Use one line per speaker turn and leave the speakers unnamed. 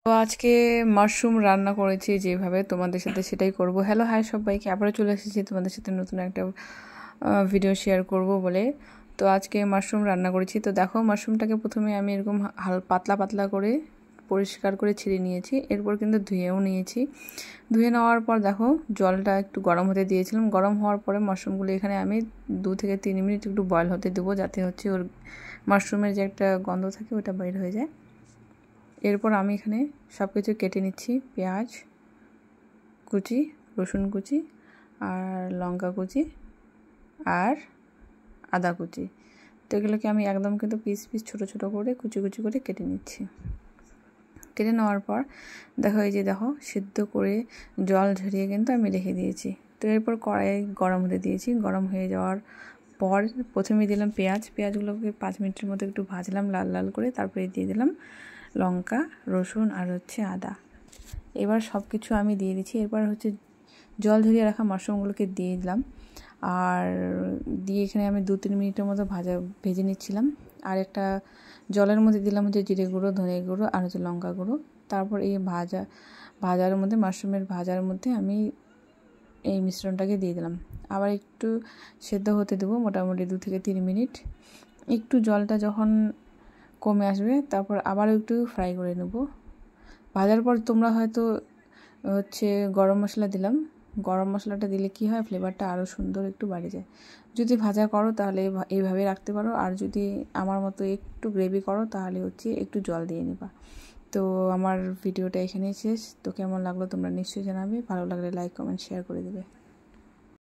তো আজকে মাশরুম রান্না করেছি যেভাবে তোমাদের সাথে সেটাই করব। হ্যালো হাই সবাইকে, আবারও চলে এসেছি তোমাদের সাথে নতুন একটা ভিডিও শেয়ার করব বলে। তো আজকে মাশরুম রান্না করেছি। তো দেখো, মাশরুমটাকে প্রথমে আমি এরকম পাতলা পাতলা করে পরিষ্কার করে ছিঁড়ে নিয়েছি, এরপর কিন্তু ধুয়েও নিয়েছি। ধুয়ে নেওয়ার পর দেখো জলটা একটু গরম হতে দিয়েছিলাম। গরম হওয়ার পরে মাশরুমগুলো এখানে আমি 2 থেকে 3 মিনিট একটু বয়েল হতে দেবো, যাতে হচ্ছে ওর মাশরুমের যে একটা গন্ধ থাকে ওটা বের হয়ে যায়। এরপর আমি এখানে সব কিছু কেটে নিচ্ছি, পেঁয়াজ কুচি, রসুন কুচি, আর লঙ্কা কুচি, আর আদা কুচি। তো এগুলোকে আমি একদম কিন্তু পিস পিস ছোটো ছোটো করে কুচি কুচি করে কেটে নিচ্ছি। কেটে নেওয়ার পর দেখো, এই যে দেখো সিদ্ধ করে জল ঝরিয়ে কিন্তু আমি রেখে দিয়েছি। তো এরপর কড়াই গরম হতে দিয়েছি। গরম হয়ে যাওয়ার পর প্রথমে দিলাম পেঁয়াজগুলোকে 5 মিনিটের মতো একটু ভাজলাম লাল লাল করে। তারপরে দিয়ে দিলাম লঙ্কা, রসুন আর হচ্ছে আদা। এবার সব কিছু আমি দিয়ে দিচ্ছি। এরপর হচ্ছে জল ঝরিয়ে রাখা মাশরুমগুলোকে দিয়ে দিলাম, আর দিয়ে এখানে আমি 2-3 মিনিটের মতো ভেজে নিচ্ছিলাম। আর একটা জলের মধ্যে দিলাম হচ্ছে জিরে গুঁড়ো, ধনে গুঁড়ো আর হচ্ছে লঙ্কা গুঁড়ো। তারপর এই ভাজার মধ্যে, মাশরুমের ভাজার মধ্যে আমি এই মিশ্রণটাকে দিয়ে দিলাম। আবার একটু সেদ্ধ হতে দেবো, মোটামুটি 2 থেকে 3 মিনিট। একটু জলটা যখন কমে আসবে তারপর আবার একটু ফ্রাই করে নেব। ভাজার পর তোমরা হয়তো হচ্ছে গরম মশলা দিলাম। গরম মশলাটা দিলে কি হয়, ফ্লেভারটা আরও সুন্দর একটু বাড়ে যায়। যদি ভাজা করো তাহলে এইভাবে রাখতে পারো, আর যদি আমার মতো একটু গ্রেভি করো তাহলে হচ্ছে একটু জল দিয়ে নেবা। তো আমার ভিডিওটা এখানেই শেষ। তো কেমন লাগলো তোমরা নিশ্চয়ই জানাবে। ভালো লাগলে লাইক, কমেন্ট, শেয়ার করে দেবে।